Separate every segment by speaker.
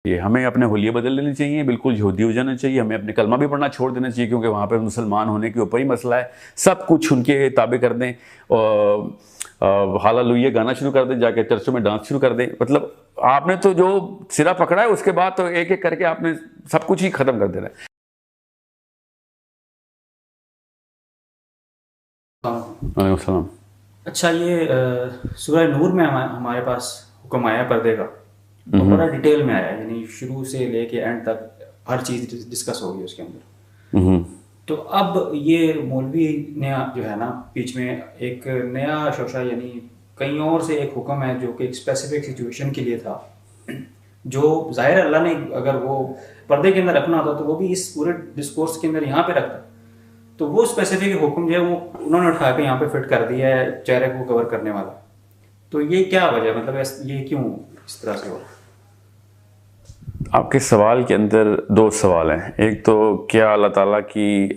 Speaker 1: یہ ہمیں اپنے حلیے بدل لینے چاہیے، بالکل یہودی ہو جانا چاہیے، ہمیں اپنے کلمہ بھی پڑھنا چھوڑ دینا چاہیے، کیونکہ وہاں پہ مسلمان ہونے کے اوپر ہی مسئلہ ہے، سب کچھ ان کے تابع کر دیں، ہاللویہ گانا شروع کر دیں، جا کے چرچوں میں ڈانس شروع کر دیں. مطلب آپ نے تو جو سرا پکڑا ہے اس کے بعد تو ایک ایک کر کے آپ نے سب کچھ ہی ختم کر دینا ہے. وعلیکم السلام.
Speaker 2: اچھا، یہ سورہ نور میں ہمارے پاس حکم آیا پردے کا، اور بڑا ڈیٹیل میں آیا، یعنی شروع سے لے کے اینڈ تک ہر چیز ڈسکس ہوگی اس کے اندر. تو اب یہ مولوی نے جو ہے نا بیچ میں ایک نیا شوشہ، یعنی کہیں اور سے ایک حکم ہے جو کہ ایک اسپیسیفک سچویشن کے لیے تھا، جو ظاہر اللہ نے اگر وہ پردے کے اندر رکھنا ہوتا تو وہ بھی اس پورے ڈسکورس کے اندر یہاں پہ رکھتا. تو وہ اسپیسیفک حکم جو ہے وہ انہوں نے اٹھا کے یہاں پہ فٹ کر دیا ہے، چہرے کو کور کرنے والا. تو یہ کیا وجہ، مطلب یہ کیوں اس طرح سے ہو؟
Speaker 1: آپ کے سوال کے اندر دو سوال ہیں. ایک تو کیا اللہ تعالیٰ کی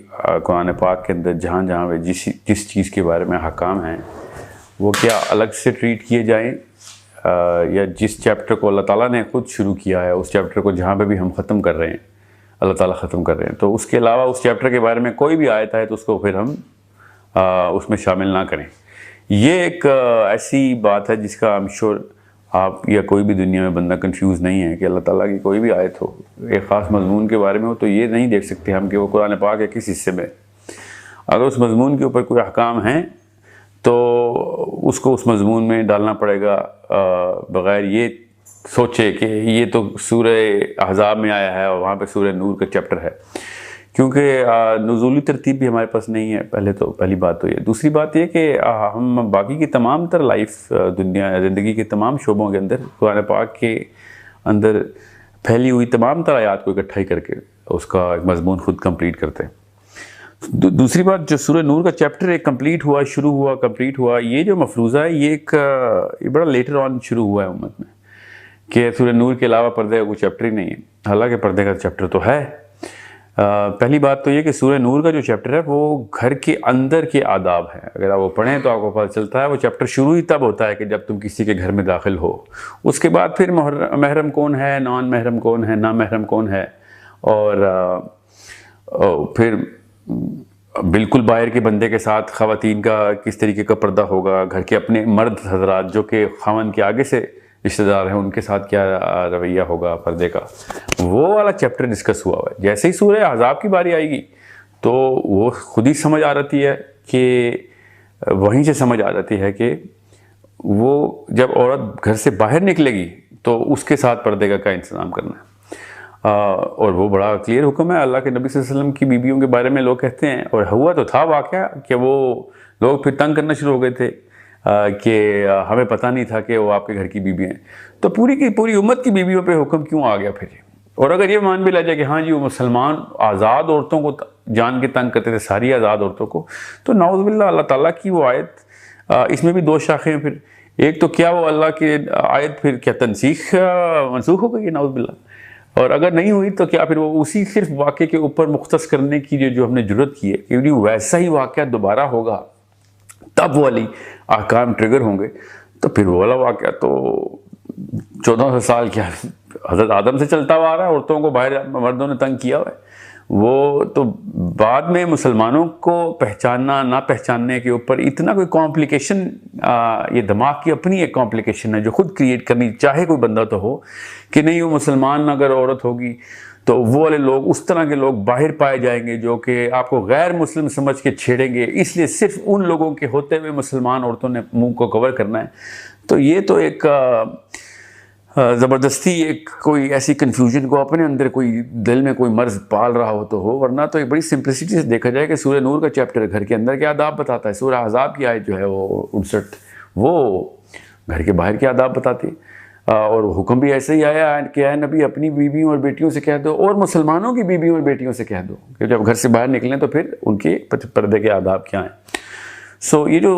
Speaker 1: قرآن پاک کے اندر جہاں جہاں پہ جس چیز کے بارے میں احکام ہیں وہ کیا الگ سے ٹریٹ کیے جائیں، یا جس چیپٹر کو اللہ تعالیٰ نے خود شروع کیا ہے اس چیپٹر کو جہاں پہ بھی ہم ختم کر رہے ہیں، اللہ تعالیٰ ختم کر رہے ہیں، تو اس کے علاوہ اس چیپٹر کے بارے میں کوئی بھی آیت ہے تو اس کو پھر ہم اس میں شامل نہ کریں. یہ ایک ایسی بات ہے جس کا I'm sure آپ یا کوئی بھی دنیا میں بندہ کنفیوز نہیں ہے کہ اللہ تعالیٰ کی کوئی بھی آیت ہو ایک خاص مضمون کے بارے میں ہو تو یہ نہیں دیکھ سکتے ہم کہ وہ قرآن پاک کے کس حصے میں. اگر اس مضمون کے اوپر کوئی احکام ہیں تو اس کو اس مضمون میں ڈالنا پڑے گا، بغیر یہ سوچے کہ یہ تو سورہ احزاب میں آیا ہے اور وہاں پہ سورہ نور کا چیپٹر ہے، کیونکہ نزولی ترتیب بھی ہمارے پاس نہیں ہے. پہلی بات تو یہ. دوسری بات یہ کہ ہم باقی کی تمام تر لائف دنیا زندگی کے تمام شعبوں کے اندر قرآن پاک کے اندر پھیلی ہوئی تمام تر آیات کو اکٹھائی کر کے اس کا ایک مضمون خود کمپلیٹ کرتے ہیں. دوسری بات، جو سورہ نور کا چیپٹر ایک کمپلیٹ ہوا، یہ جو مفروضہ ہے یہ بڑا لیٹر آن شروع ہوا ہے امت میں کہ سورہ نور کے علاوہ پردے کا کوئی چیپٹر ہی نہیں ہے. حالانکہ پردے کا چیپٹر تو ہے. پہلی بات تو یہ کہ سورہ نور کا جو چیپٹر ہے وہ گھر کے اندر کے آداب ہیں. اگر آپ وہ پڑھیں تو آپ کو پتہ چلتا ہے وہ چیپٹر شروع ہی تب ہوتا ہے کہ جب تم کسی کے گھر میں داخل ہو. اس کے بعد پھر محرم کون ہے، نان محرم کون ہے، نامحرم کون ہے، اور پھر بالکل باہر کے بندے کے ساتھ خواتین کا کس طریقے کا پردہ ہوگا، گھر کے اپنے مرد حضرات جو کہ خاوند کے آگے سے رشتہ دار ہیں ان کے ساتھ کیا رویہ ہوگا پردے کا، وہ والا چیپٹر ڈسکس ہوا ہے. جیسے ہی سورہ احزاب کی باری آئے گی تو وہ خود ہی سمجھ آ جاتی ہے کہ وہیں سے سمجھ آ جاتی ہے کہ وہ جب عورت گھر سے باہر نکلے گی تو اس کے ساتھ پردے کا کیا انتظام کرنا ہے. اور وہ بڑا کلیئر حکم ہے. اللہ کے نبی صلی اللہ علیہ وسلم کی بیویوں کے بارے میں لوگ کہتے ہیں، اور ہوا تو تھا واقعہ کہ وہ لوگ پھر تنگ کرنا شروع ہو گئے تھے کہ ہمیں پتہ نہیں تھا کہ وہ آپ کے گھر کی بیوی ہیں. تو پوری کی پوری امت کی بیویوں پہ حکم کیوں آ گیا پھر؟ اور اگر یہ مان بھی لیا جائے کہ ہاں جی وہ مسلمان آزاد عورتوں کو جان کے تنگ کرتے تھے، ساری آزاد عورتوں کو، تو نعوذ باللہ اللہ تعالیٰ کی وہ آیت، اس میں بھی دو شاخیں ہیں پھر. ایک تو کیا وہ اللہ کی آیت پھر کیا منسوخ ہو گئی ہے نعوذ باللہ، اور اگر نہیں ہوئی تو کیا پھر وہ اسی صرف واقعے کے اوپر مختص کرنے کی جو ہم نے ضرورت کی ہے کہ ویسا ہی واقعہ دوبارہ ہوگا تب وہ والی احکام ٹریگر ہوں گے. تو پھر وہ والا واقعہ تو 1400 سال کیا حضرت آدم سے چلتا ہوا آ رہا ہے، عورتوں کو باہر مردوں نے تنگ کیا ہوا ہے. وہ تو بعد میں مسلمانوں کو پہچاننا نہ پہچاننے کے اوپر اتنا کوئی کمپلیکیشن، یہ دماغ کی اپنی ایک کمپلیکیشن ہے جو خود کریٹ کرنی چاہے کوئی بندہ تو ہو کہ نہیں وہ مسلمان اگر عورت ہوگی تو وہ والے لوگ اس طرح کے لوگ باہر پائے جائیں گے جو کہ آپ کو غیر مسلم سمجھ کے چھیڑیں گے، اس لیے صرف ان لوگوں کے ہوتے ہوئے مسلمان عورتوں نے منہ کو کور کرنا ہے. تو یہ تو ایک زبردستی ایک کوئی ایسی کنفیوژن کو اپنے اندر کوئی دل میں کوئی مرض پال رہا ہو تو ہو، ورنہ تو ایک بڑی سمپلسٹی سے دیکھا جائے کہ سورہ نور کا چیپٹر گھر کے اندر کے آداب بتاتا ہے، سورہ احزاب کی آیت جو ہے وہ 59 وہ گھر کے باہر کے آداب بتاتی ہے. اور حکم بھی ایسے ہی آیا کہ اے نبی اپنی بیویوں اور بیٹیوں سے کہہ دو اور مسلمانوں کی بیویوں اور بیٹیوں سے کہہ دو کہ جب گھر سے باہر نکلیں تو پھر ان کے پردے کے آداب کیا ہیں. سو یہ جو،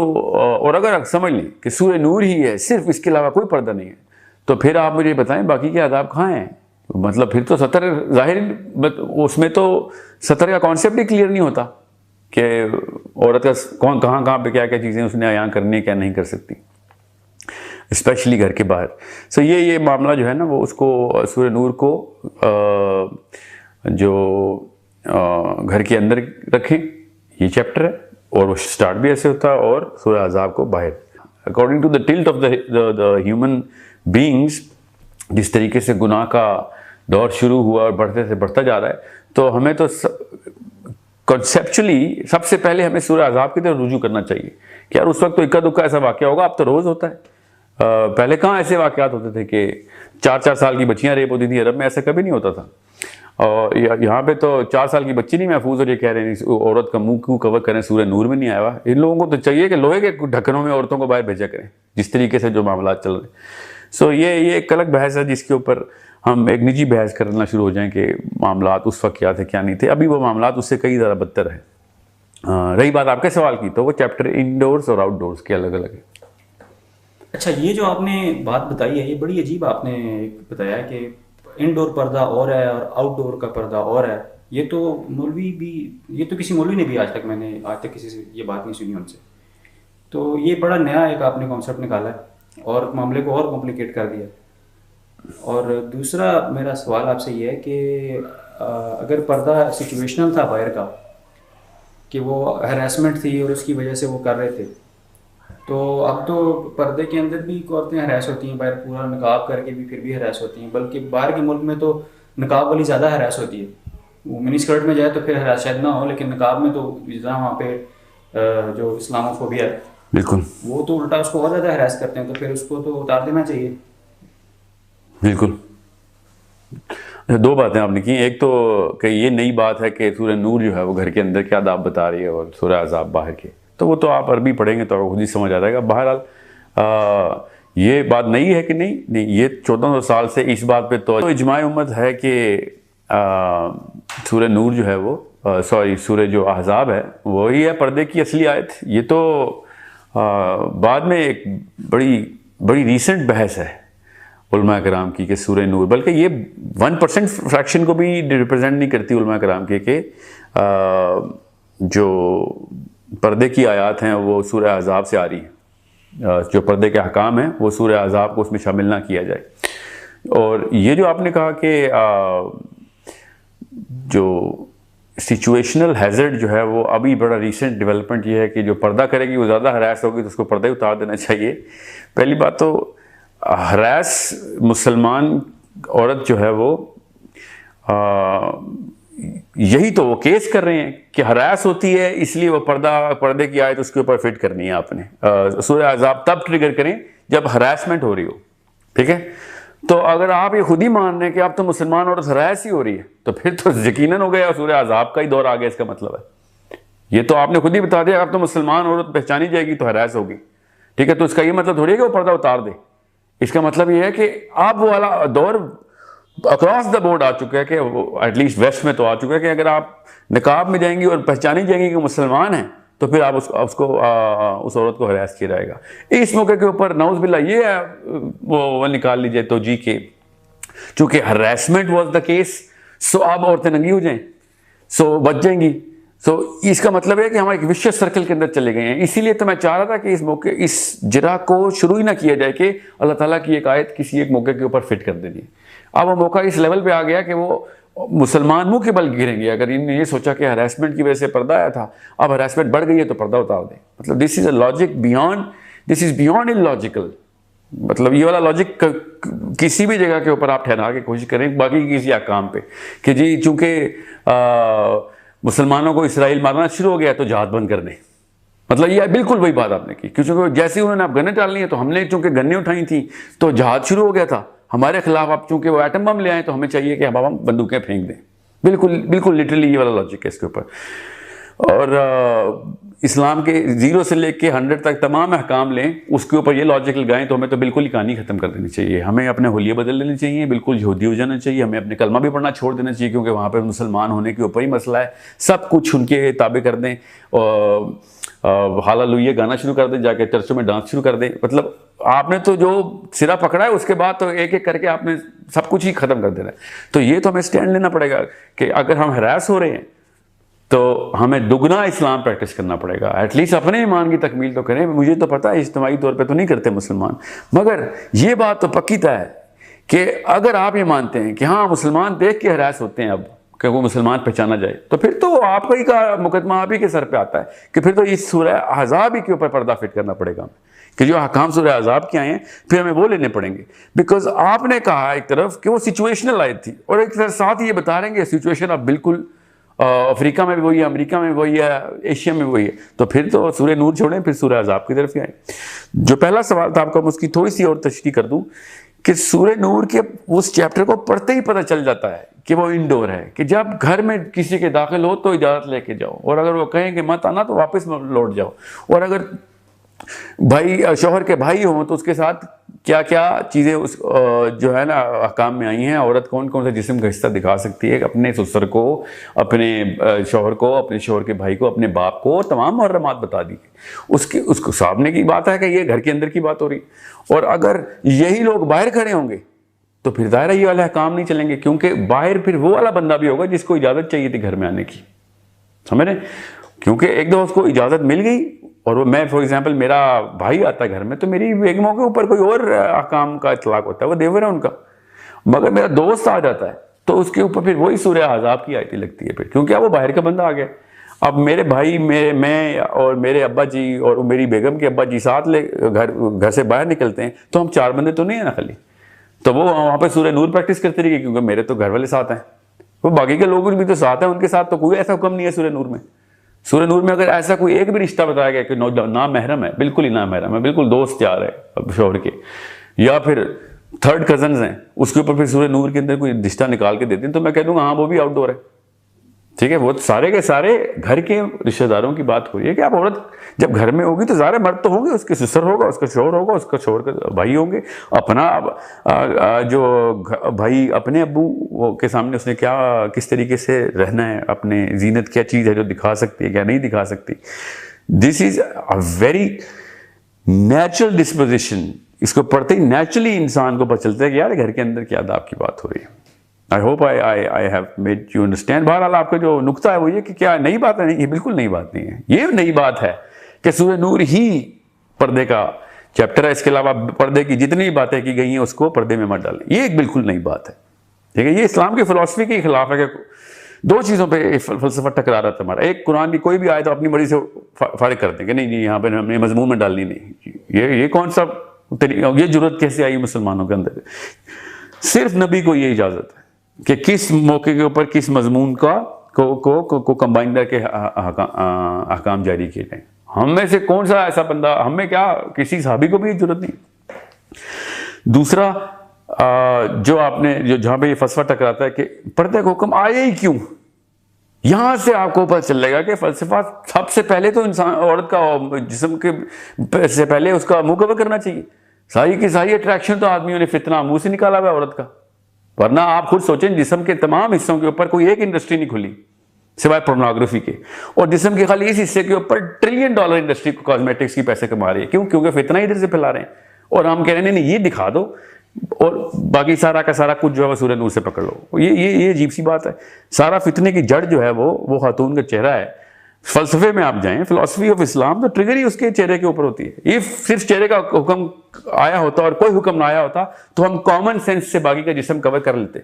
Speaker 1: اور اگر آپ سمجھ لیں کہ سورہ نور ہی ہے صرف، اس کے علاوہ کوئی پردہ نہیں ہے، تو پھر آپ مجھے بتائیں باقی کے آداب کہاں ہیں؟ مطلب پھر تو سطر ظاہر، اس میں تو سطر کا کانسیپٹ ہی کلیئر نہیں ہوتا کہ عورت کا کہاں پہ کیا کیا چیزیں اس نے عیاں کرنی ہے کیا نہیں کر سکتی. اسپیشلی گھر کے باہر. سو یہ معاملہ جو ہے نا وہ اس کو سورہ نور کو جو گھر کے اندر رکھیں, یہ چیپٹر ہے, اور وہ سٹارٹ بھی ایسے ہوتا ہے, اور سورہ احزاب کو باہر. According to the tilt of the human beings, جس طریقے سے گناہ کا دور شروع ہوا اور بڑھتے سے بڑھتا جا رہا ہے, تو ہمیں تو کنسیپچولی سب سے پہلے ہمیں سورہ احزاب کی طرف رجوع کرنا چاہیے کہ یار اس وقت تو اکا دکا ایسا واقعہ ہوگا, اب تو روز ہوتا ہے. پہلے کہاں ایسے واقعات ہوتے تھے کہ 4 سال کی بچیاں ریپ ہوتی تھیں, عرب میں ایسا کبھی نہیں ہوتا تھا. اور یہاں پہ تو 4 سال کی بچی نہیں محفوظ, اور یہ کہہ رہے ہیں عورت کا منہ کیوں کور کریں, سورہ نور میں نہیں آیا ہوا. ان لوگوں کو تو چاہیے کہ لوہے کے ڈھکنوں میں عورتوں کو باہر بھیجا کریں, جس طریقے سے جو معاملات چل رہے ہیں. سو یہ ایک الگ بحث ہے جس کے اوپر ہم ایک نجی بحث کرنا شروع ہو جائیں کہ معاملات اس وقت کیا تھے کیا نہیں تھے. ابھی وہ معاملات اس سے کئی زیادہ بدتر ہیں. رہی بات آپ کے سوال کی, تو وہ چیپٹر انڈورس اور آؤٹ ڈورس کے الگ الگ ہے.
Speaker 2: اچھا, یہ جو آپ نے بات بتائی ہے یہ بڑی عجیب آپ نے بتایا کہ انڈور پردہ اور ہے اور آؤٹ ڈور کا پردہ اور ہے. یہ تو کسی مولوی نے بھی آج تک کسی سے یہ بات نہیں سنی ان سے. تو یہ بڑا نیا ایک آپ نے کانسیپٹ نکالا ہے اور معاملے کو اور کمپلیکیٹ کر دیا. اور دوسرا میرا سوال آپ سے یہ ہے کہ اگر پردہ سچویشنل تھا باہر کا, کہ وہ ہراسمنٹ تھی اور اس کی وجہ سے وہ کر رہے تھے, تو اب تو پردے کے اندر بھی عورتیں ہراس ہوتی ہیں, باہر پورا نقاب کر کے بھی پھر بھی ہراس ہوتی ہیں. بلکہ باہر کے ملک میں تو نقاب والی زیادہ ہراس ہوتی ہے. وہ منی اسکرٹ میں جائے تو پھر ہراس شاید نہ ہو, لیکن نقاب میں تو وہاں پہ جو اسلامو فوبیا ہے
Speaker 1: بالکل,
Speaker 2: وہ تو الٹا اس کو اور زیادہ ہراس کرتے ہیں. تو پھر اس کو تو اتار دینا چاہیے.
Speaker 1: بالکل. 2 باتیں آپ نے کی. ایک تو کہ یہ نئی بات ہے کہ سورہ نور جو ہے وہ گھر کے اندر کیا آداب بتا رہی ہے اور سورہ احزاب باہر کے, تو وہ تو آپ عربی پڑھیں گے تو آپ کو خود ہی سمجھ آ جائے گا. بہرحال یہ بات نئی ہے کہ نہیں, یہ 1400 سال سے اس بات پہ تو اجماع امت ہے کہ سورہ نور جو ہے وہ سورہ جو احزاب ہے وہی ہے پردے کی اصلی آیت. یہ تو بعد میں ایک بڑی ریسنٹ بحث ہے علماء کرام کی کہ سورہ نور, بلکہ یہ 1% فریکشن کو بھی ریپرزینٹ نہیں کرتی علماء کرام کے کہ جو پردے کی آیات ہیں وہ سورہ احزاب سے آ رہی ہیں, جو پردے کے احکام ہیں وہ سورہ احزاب کو اس میں شامل نہ کیا جائے. اور یہ جو آپ نے کہا کہ جو سچویشنل ہیزرڈ جو ہے وہ ابھی بڑا ریسنٹ ڈیولپمنٹ یہ ہے کہ جو پردہ کرے گی وہ زیادہ ہراس ہوگی تو اس کو پردہ ہی اتار دینا چاہیے. پہلی بات تو ہراس مسلمان عورت جو ہے وہ یہی تو وہ کیس کر رہے ہیں کہ ہراس ہوتی ہے اس لیے وہ پردے کی آیت اس کے اوپر فٹ کرنی ہے آپ نے. سورہ احزاب تب ٹریگر کریں جب ہراسمنٹ ہو رہی ہو, ٹھیک ہے. تو اگر آپ یہ خود ہی مان رہے ہیں کہ اب تو مسلمان عورت ہراس ہی ہو رہی ہے تو پھر تو یقیناً ہو گیا سورہ احزاب کا ہی دور آ گیا. اس کا مطلب ہے یہ تو آپ نے خود ہی بتا دیا اب تو مسلمان عورت پہچانی جائے گی تو ہراس ہوگی, ٹھیک ہے. تو اس کا یہ مطلب تھوڑی ہے کہ وہ پردہ اتار دے. اس کا مطلب یہ ہے کہ اب وہ والا دور اکراس دا بورڈ آ چکا ہے کہ ایٹ لیسٹ ویسٹ میں تو آ چکا ہے کہ اگر آپ نقاب میں جائیں گی اور پہچانی جائیں گی کہ مسلمان ہیں تو پھر آپ اس عورت کو ہراس کیا جائے گا. اس موقع کے اوپر نعوذ باللہ یہ ہے وہ نکال لیجئے تو جی کہ چونکہ harassment was the case so اب عورتیں ننگی ہو جائیں, سو بچ جائیں گی. سو اس کا مطلب ہے کہ ہم ایک وشیس سرکل کے اندر چلے گئے ہیں. اسی لیے تو میں چاہ رہا تھا کہ اس جرح کو شروع ہی نہ کیا جائے کہ اللہ تعالیٰ کی ایک آیت کسی ایک موقع کے اوپر فٹ کر دینی. اب وہ موقع اس لیول پہ آ گیا کہ وہ مسلمان منہ کے بل گریں گے اگر انہوں نے یہ سوچا کہ ہراسمنٹ کی وجہ سے پردہ آیا تھا, اب ہراسمنٹ بڑھ گئی ہے تو پردہ اتار دیں. مطلب this is a logic this is beyond illogical. مطلب یہ والا لاجک کسی بھی جگہ کے اوپر آپ ٹھہرا کے کوشش کریں باقی کسی احکام پہ کہ جی چونکہ مسلمانوں کو اسرائیل مارنا شروع ہو گیا تو جہاد بند کر دیں. مطلب یہ بالکل وہی بات آپ نے کی, کیونکہ جیسے انہوں نے آپ گنیں ڈالنی ہے تو ہم نے چونکہ گنیں اٹھائی تھیں تو جہاد شروع ہو گیا تھا ہمارے خلاف. اب چونکہ وہ ایٹم بم لے آئے تو ہمیں چاہیے کہ ہم بندوقیں پھینک دیں. بالکل لٹرلی یہ والا لاجک ہے اس کے اوپر. اور اسلام کے 0 سے لے کے 100 تک تمام احکام لیں اس کے اوپر یہ لاجک لگائیں تو ہمیں تو بالکل ہی کہانی ختم کر دینی چاہیے. ہمیں اپنے حلیے بدل لینے چاہیے, بالکل یہودی ہو جانا چاہیے, ہمیں اپنے کلمہ بھی پڑھنا چھوڑ دینا چاہیے کیونکہ وہاں پہ مسلمان ہونے کے اوپر ہی مسئلہ ہے. سب کچھ ان کے تابع کر دیں, ہاللویہ گانا شروع کر دیں, جا کے چرچوں میں ڈانس شروع کر دیں. مطلب آپ نے تو جو سرا پکڑا ہے اس کے بعد تو ایک ایک کر کے آپ نے سب کچھ ہی ختم کر دینا ہے. تو یہ تو ہمیں سٹینڈ لینا پڑے گا کہ اگر ہم ہراس ہو رہے ہیں تو ہمیں دگنا اسلام پریکٹس کرنا پڑے گا. ایٹ لیسٹ اپنے ایمان کی تکمیل تو کریں. مجھے تو پتہ ہے اجتماعی طور پہ تو نہیں کرتے مسلمان, مگر یہ بات تو پکی طے ہے کہ اگر آپ یہ مانتے ہیں کہ ہاں مسلمان دیکھ کے ہراس ہوتے ہیں اب کہ وہ مسلمان پہچانا جائے, تو پھر تو آپ ہی کا مقدمہ آپ ہی کے سر پہ آتا ہے کہ پھر تو اس سورہ احزاب ہی کے اوپر پردہ فٹ کرنا پڑے گا کہ جو احکام سورہ احزاب کے آئے ہیں پھر ہمیں وہ لینے پڑیں گے. بیکاز آپ نے کہا ایک طرف کہ وہ سچویشنل آیت تھی, اور ایک طرف ساتھ یہ بتا رہے ہیں کہ سچویشن اب بالکل افریقہ میں بھی وہی ہے, امریکہ میں بھی وہی ہے, ایشیا میں بھی وہی ہے. تو پھر تو سورہ نور چھوڑیں, پھر سورہ احزاب کی طرف ہی آئیں. جو پہلا سوال تھا آپ کا, میں اس کی تھوڑی سی اور تشریح کر دوں کہ سورہ نور کے اس چیپٹر کو پڑھتے ہی پتہ چل جاتا ہے کہ وہ انڈور ہے, کہ جب گھر میں کسی کے داخل ہو تو اجازت لے کے جاؤ, اور اگر وہ کہیں کہ مت آنا تو واپس لوٹ جاؤ. اور اگر بھائی شوہر کے بھائی ہوں تو اس کے ساتھ کیا کیا چیزیں اس جو ہے نا احکام میں آئی ہیں. عورت کون کون سے جسم کا حصہ دکھا سکتی ہے, اپنے سسر کو, اپنے شوہر کو, اپنے شوہر کے بھائی کو, اپنے باپ کو, اور تمام محرمات بتا دی. اس کو سامنے کی بات ہے کہ یہ گھر کے اندر کی بات ہو رہی. اور اگر یہی لوگ باہر کھڑے ہوں گے تو پھر ظاہر یہ والے احکام نہیں چلیں گے, کیونکہ باہر پھر وہ والا بندہ بھی ہوگا جس کو اجازت چاہیے تھی گھر میں آنے کی, سمجھ رہے, کیونکہ ایک دو اس کو اجازت مل گئی. اور وہ میں فار ایگزامپل میرا بھائی آتا ہے گھر میں تو میری بیگموں کے اوپر کوئی اور احکام کا اطلاق ہوتا ہے, وہ دیور ہے ان کا, مگر میرا دوست آ جاتا ہے تو اس کے اوپر پھر وہی سورہ احزاب کی آیتیں لگتی ہے پھر, کیونکہ اب وہ باہر کا بندہ آ گیا. اب میرے بھائی میں اور میرے ابا جی اور میری بیگم کے ابا جی ساتھ لے گھر سے باہر نکلتے ہیں تو ہم 4 بندے تو نہیں ہیں نا خالی, تو وہ وہاں پہ سورہ نور پریکٹس کرتے رہیے کیونکہ میرے تو گھر والے ساتھ ہیں, وہ باقی کے لوگ بھی تو ساتھ ہیں, ان کے ساتھ تو کوئی ایسا حکم نہیں ہے سورہ نور میں. سورہ نور میں اگر ایسا کوئی ایک بھی رشتہ بتایا گیا کہ نامحرم ہے, بالکل ہی نامحرم ہے, بالکل دوست یار ہے شوہر کے, یا پھر 3rd کزنز ہیں, اس کے اوپر پھر سورہ نور کے اندر کوئی رشتہ نکال کے دیتے ہیں تو میں کہہ دوں گا ہاں وہ بھی آؤٹ ڈور ہے. ٹھیک ہے, وہ سارے کے سارے گھر کے رشتہ داروں کی بات ہو رہی ہے کہ اب عورت جب گھر میں ہوگی تو ظاہر مرد تو ہوں گے, اس کے سسر ہوگا, اس کا شوہر ہوگا, اس کا شوہر کے بھائی ہوں گے, اپنا جو بھائی اپنے ابو کے سامنے اس نے کیا کس طریقے سے رہنا ہے, اپنے زینت کیا چیز ہے جو دکھا سکتی ہے کیا نہیں دکھا سکتی. دس is a very natural disposition. اس کو پڑھتے ہی نیچرلی انسان کو پتہ چلتا ہے کہ یار گھر کے اندر کیا آداب کی بات ہو رہی ہے. I hope I have made you understand. بہرحال آپ کا جو نقطہ ہے وہ یہ کہ کیا نئی بات ہے, نہیں, یہ بالکل نئی بات نہیں ہے. یہ نئی بات ہے کہ سورہ نور ہی پردے کا چیپٹر ہے, اس کے علاوہ پردے کی جتنی باتیں کی گئی ہیں اس کو پردے میں مت ڈالیں, یہ ایک بالکل نئی بات ہے. ٹھیک ہے, یہ اسلام کی فلسفی کے خلاف ہے کہ 2 چیزوں پہ فلسفہ ٹکرا رہا تھا ہمارا. ایک قرآن کی کوئی بھی آئے تو اپنی مرضی سے فارغ کر دیں کہ نہیں یہاں پہ ہم نے مضمون میں ڈالنی نہیں. یہ کون سا یہ جرت کیسے آئی مسلمانوں کے اندر؟ صرف نبی کو یہ اجازت ہے کہ کس موقع کے اوپر کس مضمون کو کمبائن کر کے احکام جاری کیے جائیں. ہم میں سے کون سا ایسا بندہ, ہم میں کیا کسی صحابی کو بھی یہ ضرورت نہیں. دوسرا جو آپ نے جہاں پہ یہ فلسفہ ٹکراتا ہے کہ پردے کا حکم آئے ہی کیوں, یہاں سے آپ کو پتہ چل جائے گا کہ فلسفہ سب سے پہلے تو انسان عورت کا جسم کے سے پہلے اس کا منہ کور کرنا چاہیے. ساری کی ساری اٹریکشن تو آدمیوں نے فتنہ منہ سے نکالا ہوا ہے عورت کا, ورنہ آپ خود سوچیں جسم کے تمام حصوں کے اوپر کوئی ایک انڈسٹری نہیں کھلی سوائے پورنوگرافی کے, اور جسم کے خالی اس حصے کے اوپر $1 ٹریلین انڈسٹری کاسمیٹکس کی پیسے کما رہی ہے. کیوں؟ کیونکہ فتنہ ادھر سے پھیلا رہے ہیں, اور ہم کہہ رہے ہیں نہیں یہ دکھا دو اور باقی سارا کا سارا کچھ جو ہے سورہ نور سے پکڑ لو. یہ عجیب سی بات ہے. سارا فتنے کی جڑ جو ہے وہ خاتون کا چہرہ ہے. فلسفے میں آپ جائیں, فلسفی آف اسلام, تو ٹریگر ہی اس کے چہرے کے اوپر ہوتی ہے. یہ صرف چہرے کا حکم آیا ہوتا اور کوئی حکم نہ آیا ہوتا تو ہم کامن سینس سے باقی کا جسم کور کر لیتے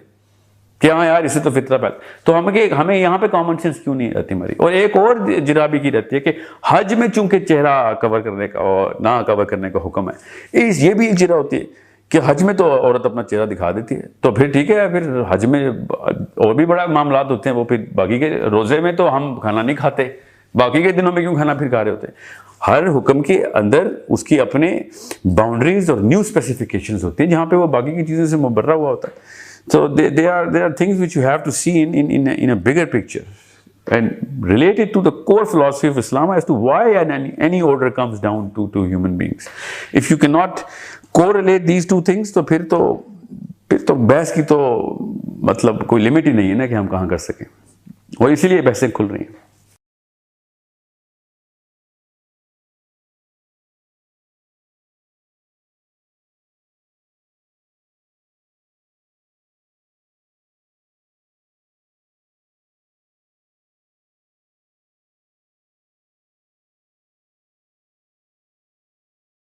Speaker 1: کہ ہاں یار اسے تو فطرہ پہلے. تو ہمیں یہاں پہ کامن سینس کیوں نہیں رہتی ہماری؟ اور ایک اور جرابی کی رہتی ہے کہ حج میں چونکہ چہرہ کور کرنے کا اور نہ کور کرنے کا حکم ہے, یہ بھی ایک جرا ہوتی ہے کہ حج میں تو عورت اپنا چہرہ دکھا دیتی ہے, تو پھر ٹھیک ہے, پھر حج میں اور بھی بڑا معاملات ہوتے ہیں. وہ پھر باقی کے روزے میں تو ہم کھانا نہیں کھاتے, باقی کے دنوں میں کیوں کھانا پھر کھا رہے ہوتے ہیں؟ ہر حکم کے اندر اس کی اپنے باؤنڈریز اور نیو اسپیسیفکیشنز ہوتی ہیں جہاں پہ وہ باقی کی چیزوں سے مبرہ ہوا ہوتا ہے. So there are things which you have to see in a bigger picture and related to the core philosophy of Islam as to why any order comes down to human beings. If you cannot correlate these two things تو پھر تو بحث کی تو مطلب کوئی limit ہی نہیں ہے نا کہ ہم کہاں کر سکیں, اور اسی لیے بحثیں کھل رہی ہیں.